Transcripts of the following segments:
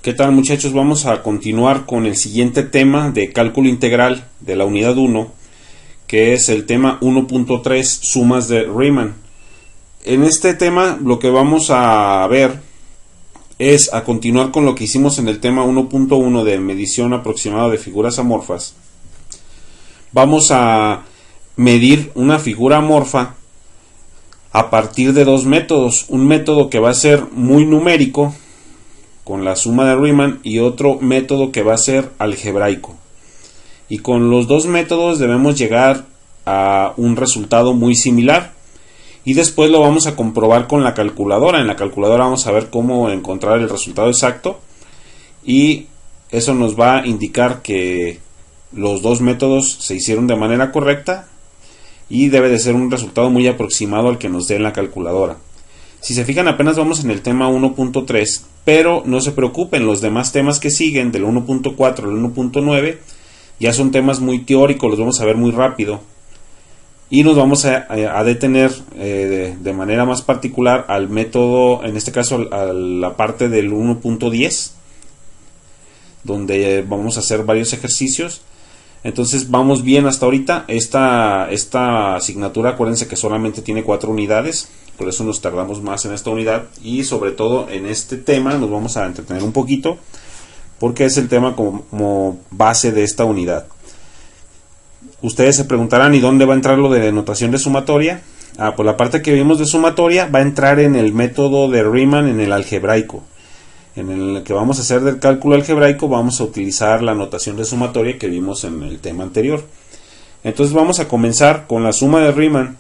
¿Qué tal, muchachos? Vamos a continuar con el siguiente tema de cálculo integral de la unidad 1, que es el tema 1.3, sumas de Riemann. En este tema lo que vamos a ver es a continuar con lo que hicimos en el tema 1.1 de medición aproximada de figuras amorfas. Vamos a medir una figura amorfa a partir de dos métodos. Un método que va a ser muy numérico, con la suma de Riemann, y otro método que va a ser algebraico. Y con los dos métodos debemos llegar a un resultado muy similar. Y después lo vamos a comprobar con la calculadora. En la calculadora vamos a ver cómo encontrar el resultado exacto. Y eso nos va a indicar que los dos métodos se hicieron de manera correcta. Y debe de ser un resultado muy aproximado al que nos dé en la calculadora. Si se fijan, apenas vamos en el tema 1.3, pero no se preocupen, los demás temas que siguen, del 1.4 al 1.9, ya son temas muy teóricos, los vamos a ver muy rápido. Y nos vamos a detener de manera más particular al método, en este caso a la parte del 1.10, donde vamos a hacer varios ejercicios. Entonces vamos bien hasta ahorita. Esta asignatura, acuérdense que solamente tiene 4 unidades, por eso nos tardamos más en esta unidad, y sobre todo en este tema nos vamos a entretener un poquito, porque es el tema como base de esta unidad. Ustedes se preguntarán, ¿y dónde va a entrar lo de notación de sumatoria? Pues la parte que vimos de sumatoria va a entrar en el método de Riemann, en el algebraico. En el que vamos a hacer del cálculo algebraico vamos a utilizar la notación de sumatoria que vimos en el tema anterior. Entonces vamos a comenzar con la suma de Riemann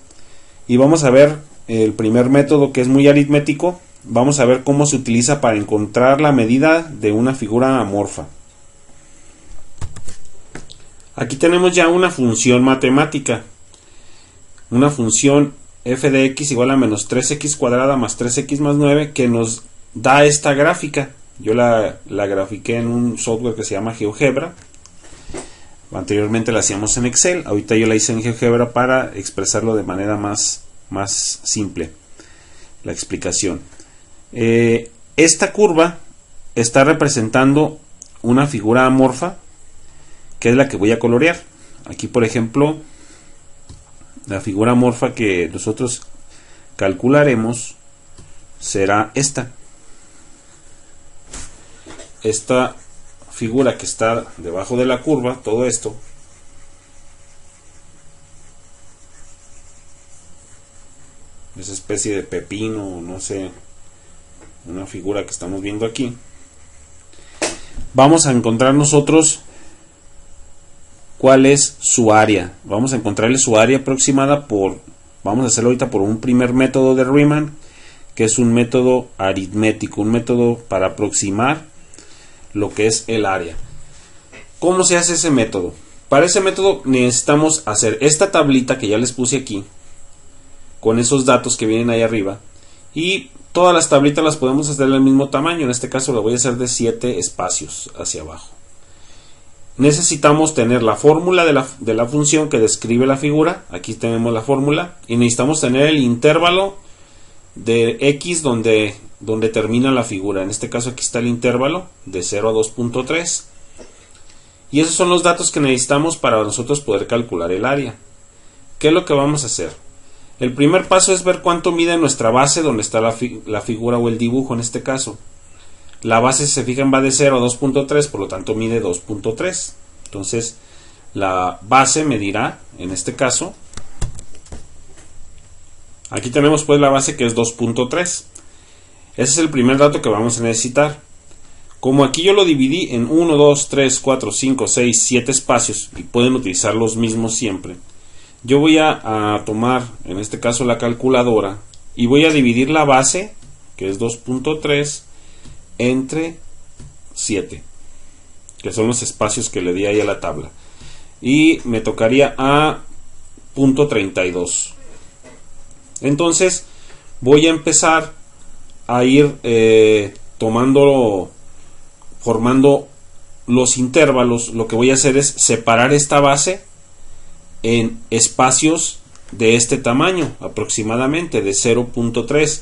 y vamos a ver el primer método, que es muy aritmético. Vamos a ver cómo se utiliza para encontrar la medida de una figura amorfa. Aquí tenemos ya una función matemática, una función f de x igual a menos 3x cuadrada más 3x más 9, que nos da esta gráfica. Yo la grafiqué en un software que se llama GeoGebra. Anteriormente la hacíamos en Excel, ahorita yo la hice en GeoGebra para expresarlo de manera más simple, la explicación. Esta curva está representando una figura amorfa, que es la que voy a colorear. Aquí, por ejemplo, la figura amorfa que nosotros calcularemos será esta figura que está debajo de la curva. Todo esto esa especie de pepino, no sé, una figura que estamos viendo aquí. Vamos a encontrar nosotros cuál es su área. Vamos a encontrarle su área aproximada vamos a hacerlo ahorita por un primer método de Riemann, que es un método aritmético, un método para aproximar lo que es el área. ¿Cómo se hace ese método? Para ese método necesitamos hacer esta tablita que ya les puse aquí, con esos datos que vienen ahí arriba, y todas las tablitas las podemos hacer del mismo tamaño. En este caso lo voy a hacer de 7 espacios hacia abajo. Necesitamos tener la fórmula de la función que describe la figura. Aquí tenemos la fórmula, y necesitamos tener el intervalo de x donde termina la figura. En este caso aquí está el intervalo de 0 a 2.3, y esos son los datos que necesitamos para nosotros poder calcular el área. ¿Qué es lo que vamos a hacer? El primer paso es ver cuánto mide nuestra base, donde está la figura o el dibujo. En este caso la base, si se fijan, va de 0 a 2.3, por lo tanto mide 2.3. entonces la base medirá, en este caso, aquí tenemos pues la base, que es 2.3. ese es el primer dato que vamos a necesitar. Como aquí yo lo dividí en 1, 2, 3, 4, 5, 6, 7 espacios, y pueden utilizar los mismos siempre, yo voy a tomar en este caso la calculadora y voy a dividir la base, que es 2.3, entre 7, que son los espacios que le di ahí a la tabla, y me tocaría a 0.32. Entonces voy a empezar a ir formando los intervalos. Lo que voy a hacer es separar esta base en espacios de este tamaño, aproximadamente de 0.3,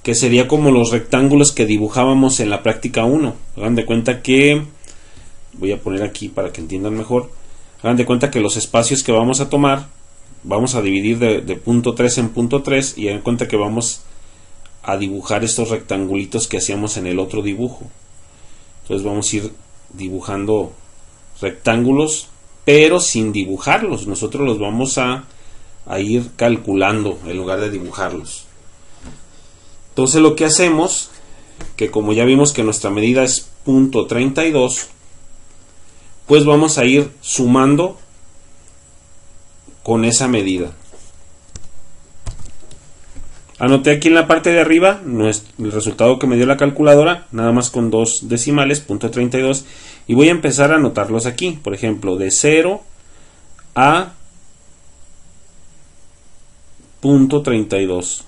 que sería como los rectángulos que dibujábamos en la práctica 1. Hagan de cuenta que, voy a poner aquí para que entiendan mejor, hagan de cuenta que los espacios que vamos a tomar, vamos a dividir de punto 3 en punto 3 y hagan cuenta que vamos a dibujar estos rectangulitos que hacíamos en el otro dibujo. Entonces vamos a ir dibujando rectángulos, pero sin dibujarlos. Nosotros los vamos a ir calculando en lugar de dibujarlos. Entonces lo que hacemos, que como ya vimos que nuestra medida es punto 32, pues vamos a ir sumando con esa medida. Anoté aquí en la parte de arriba el resultado que me dio la calculadora, nada más con 2 decimales, punto 32, y voy a empezar a anotarlos aquí. Por ejemplo, de 0 a punto 32.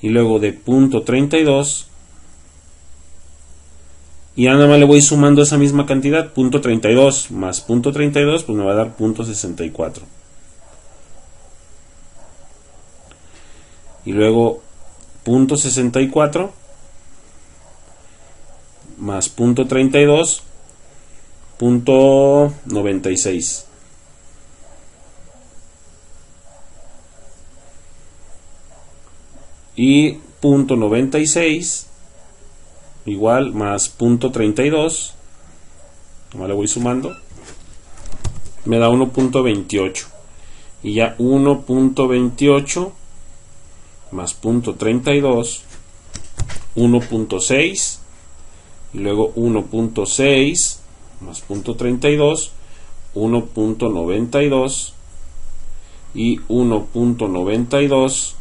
Y luego de punto 32, y nada más le voy sumando esa misma cantidad, punto 32 más punto 32, pues me va a dar punto 64. Y luego punto 64 más punto 32, punto 96. Y punto 96 igual más punto 32, nomás le voy sumando, me da 1.28. Y ya 1.28 más punto 32, 1.6, y luego 1.6 más punto 32, 1.92 y 1.92.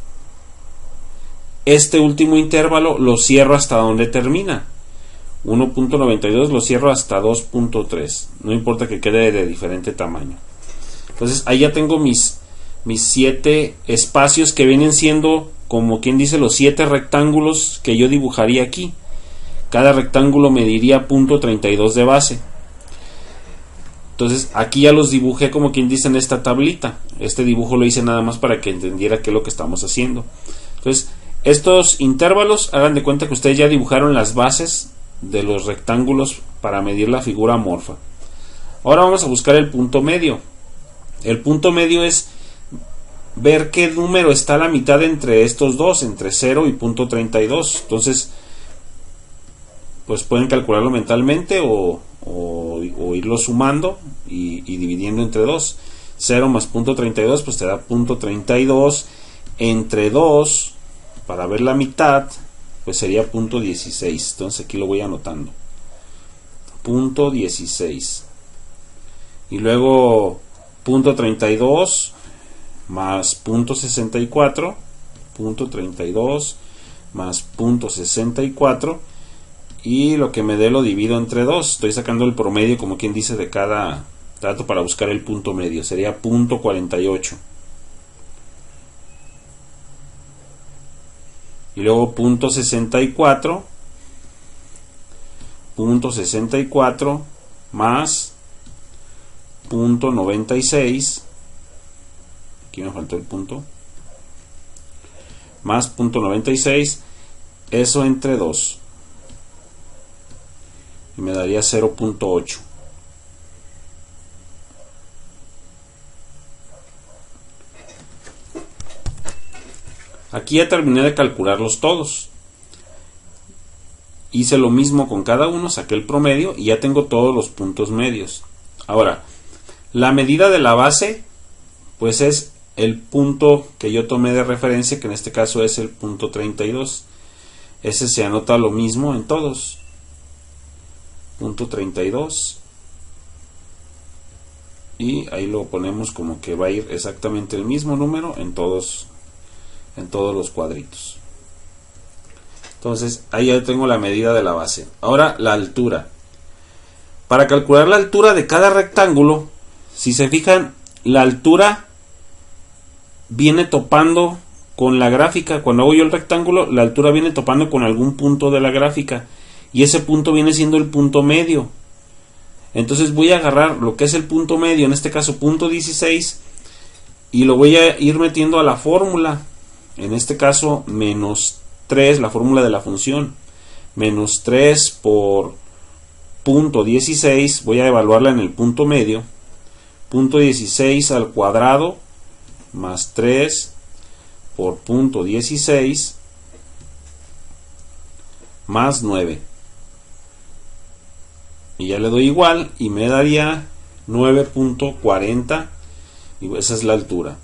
Este último intervalo lo cierro hasta donde termina. 1.92 lo cierro hasta 2.3. No importa que quede de diferente tamaño. Entonces ahí ya tengo mis 7 espacios que vienen siendo, como quien dice, los 7 rectángulos que yo dibujaría aquí. Cada rectángulo mediría punto 32 de base. Entonces aquí ya los dibujé, como quien dice, en esta tablita. Este dibujo lo hice nada más para que entendiera qué es lo que estamos haciendo. Entonces estos intervalos, hagan de cuenta que ustedes ya dibujaron las bases de los rectángulos para medir la figura amorfa. Ahora vamos a buscar el punto medio. El punto medio es ver qué número está a la mitad entre estos dos, entre 0 y punto 32. Entonces, pues pueden calcularlo mentalmente o irlo sumando y dividiendo entre 2. 0 más punto 32, pues te da punto 32 entre 2. Para ver la mitad, pues sería punto 16. Entonces aquí lo voy anotando. Punto 16. Y luego punto 32 más punto 64. Punto 32 más punto 64. Y lo que me dé lo divido entre 2. Estoy sacando el promedio, como quien dice, de cada dato para buscar el punto medio. Sería punto 48. Y luego punto 64 más punto 96, aquí me faltó el punto, más punto 96, eso entre 2, y me daría 0.8. Aquí ya terminé de calcularlos todos. Hice lo mismo con cada uno, saqué el promedio y ya tengo todos los puntos medios. Ahora, la medida de la base, pues es el punto que yo tomé de referencia, que en este caso es el punto 32. Ese se anota lo mismo en todos. Punto 32. Y ahí lo ponemos como que va a ir exactamente el mismo número en todos los cuadritos. Entonces ahí ya tengo la medida de la base. Ahora la altura. Para calcular la altura de cada rectángulo, si se fijan, la altura viene topando con la gráfica. Cuando hago yo el rectángulo, la altura viene topando con algún punto de la gráfica, y ese punto viene siendo el punto medio. Entonces voy a agarrar lo que es el punto medio, en este caso punto 16, y lo voy a ir metiendo a la fórmula. en este caso menos 3, la fórmula de la función, menos 3 por punto 16, voy a evaluarla en el punto medio, punto 16 al cuadrado más 3 por punto 16 más 9. Y ya le doy igual y me daría 9.40, y esa es la altura,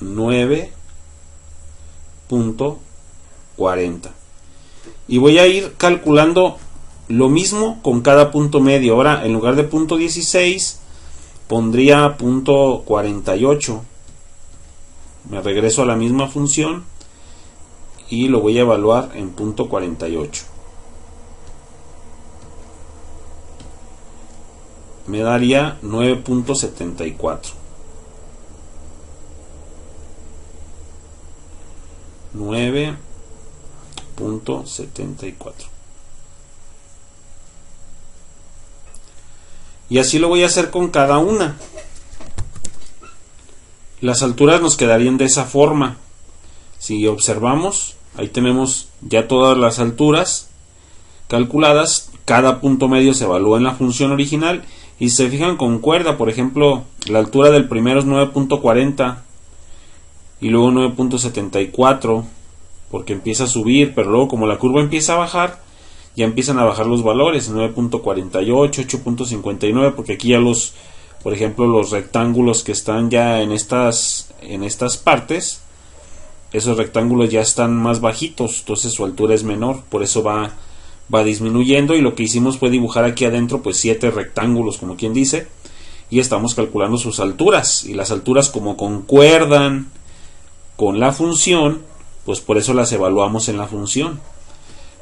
9.40. Y voy a ir calculando lo mismo con cada punto medio. Ahora, en lugar de punto 16, pondría punto 48. Me regreso a la misma función y lo voy a evaluar en punto 48. Me daría 9.74. 9.74. Y así lo voy a hacer con cada una. Las alturas nos quedarían de esa forma. Si observamos, ahí tenemos ya todas las alturas calculadas. Cada punto medio se evalúa en la función original y se fijan concuerda. Por ejemplo, la altura del primero es 9.40 y luego 9.74, porque empieza a subir, pero luego como la curva empieza a bajar, ya empiezan a bajar los valores, 9.48, 8.59, porque aquí ya los, por ejemplo, los rectángulos que están ya en estas partes, esos rectángulos ya están más bajitos, entonces su altura es menor, por eso va disminuyendo. Y lo que hicimos fue dibujar aquí adentro pues 7 rectángulos, como quien dice, y estamos calculando sus alturas, y las alturas como concuerdan con la función, pues por eso las evaluamos en la función.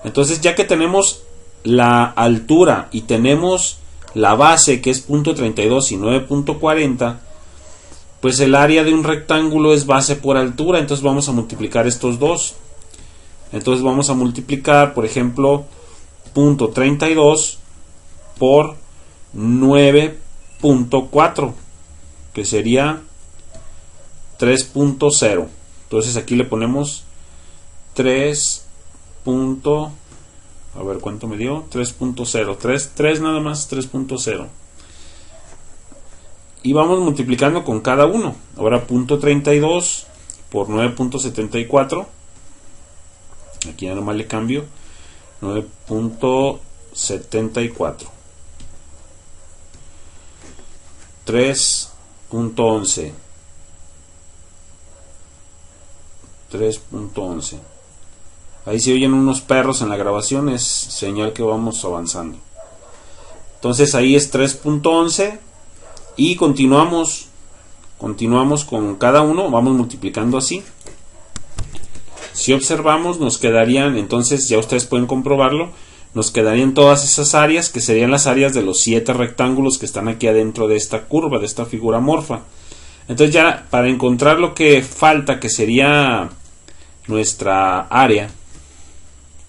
Entonces, ya que tenemos la altura y tenemos la base, que es punto 32 y 9.40, pues el área de un rectángulo es base por altura. Entonces vamos a multiplicar estos dos. Entonces vamos a multiplicar, por ejemplo, punto 32 por 9.4, que sería 3.0. Entonces aquí le ponemos 3. A ver cuánto me dio, 3.0, 3 nada más, 3.0. Y vamos multiplicando con cada uno. Ahora punto 32 por 9.74. Aquí ya nomás le cambio 9.74. 3.11. 3.11. Ahí se oyen unos perros en la grabación, es señal que vamos avanzando. Entonces ahí es 3.11 y continuamos con cada uno, vamos multiplicando así. Si observamos, nos quedarían, entonces ya ustedes pueden comprobarlo, nos quedarían todas esas áreas, que serían las áreas de los 7 rectángulos que están aquí adentro de esta curva, de esta figura morfa. Entonces ya para encontrar lo que falta, que sería nuestra área,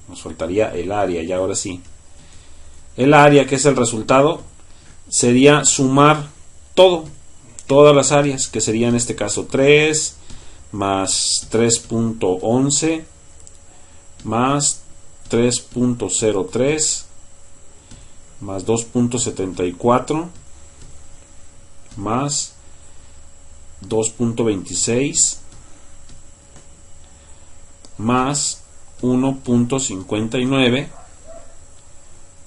nos faltaría el área. Y ahora sí, el área, que es el resultado, sería sumar todas las áreas, que sería en este caso 3 más 3.11 más 3.03 más 2.74 más 2.26 más 1.59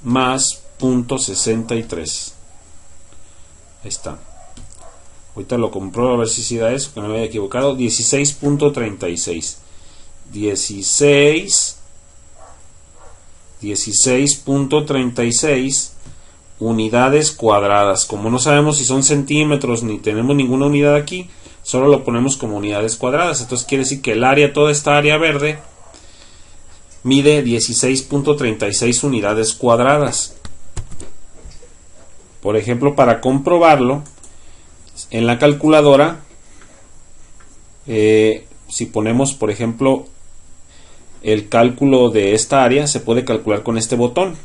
más 0.63. Ahí está. Ahorita lo compruebo a ver si da eso, que no me haya equivocado. 16.36. 16.36 unidades cuadradas. Como no sabemos si son centímetros ni tenemos ninguna unidad aquí, solo lo ponemos como unidades cuadradas. Entonces quiere decir que el área, toda esta área verde, mide 16.36 unidades cuadradas. Por ejemplo, para comprobarlo, en la calculadora, si ponemos, por ejemplo, el cálculo de esta área, se puede calcular con este botón.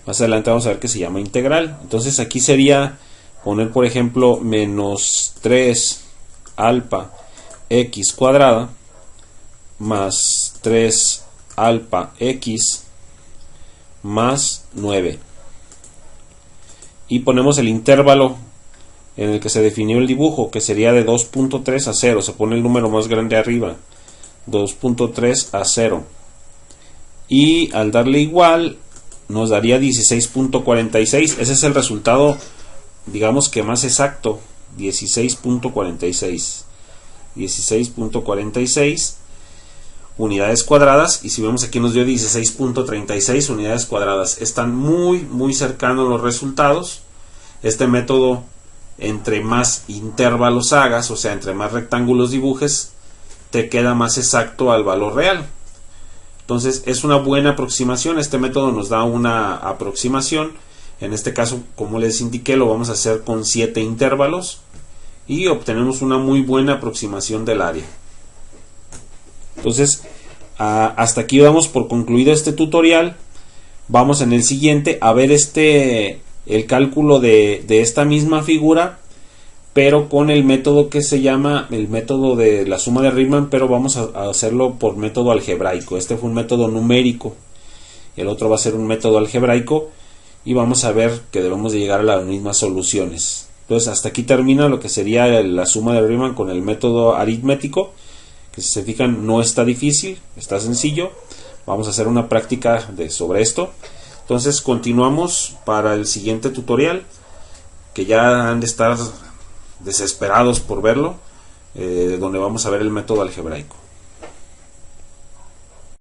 Más adelante vamos a ver que se llama integral. Entonces aquí sería poner, por ejemplo, menos 3 alfa x cuadrada más 3 alfa x más 9. Y ponemos el intervalo en el que se definió el dibujo, que sería de 2.3 a 0. Se pone el número más grande arriba, 2.3 a 0. Y al darle igual nos daría 16.46. Ese es el resultado, digamos que más exacto, 16.46. 16.46 unidades cuadradas, y si vemos aquí nos dio 16.36 unidades cuadradas. Están muy cercanos los resultados. Este método, entre más intervalos hagas, o sea, entre más rectángulos dibujes, te queda más exacto al valor real. Entonces es una buena aproximación. Este método nos da una aproximación. En este caso, como les indiqué, lo vamos a hacer con 7 intervalos y obtenemos una muy buena aproximación del área. Entonces, hasta aquí damos por concluido este tutorial. Vamos en el siguiente a ver el cálculo de esta misma figura, pero con el método que se llama el método de la suma de Riemann, pero vamos a hacerlo por método algebraico. Este fue un método numérico, el otro va a ser un método algebraico, y vamos a ver que debemos de llegar a las mismas soluciones. Entonces hasta aquí termina lo que sería la suma de Riemann con el método aritmético, que si se fijan no está difícil, está sencillo. Vamos a hacer una práctica sobre esto. Entonces continuamos para el siguiente tutorial, que ya han de estar desesperados por verlo, donde vamos a ver el método algebraico.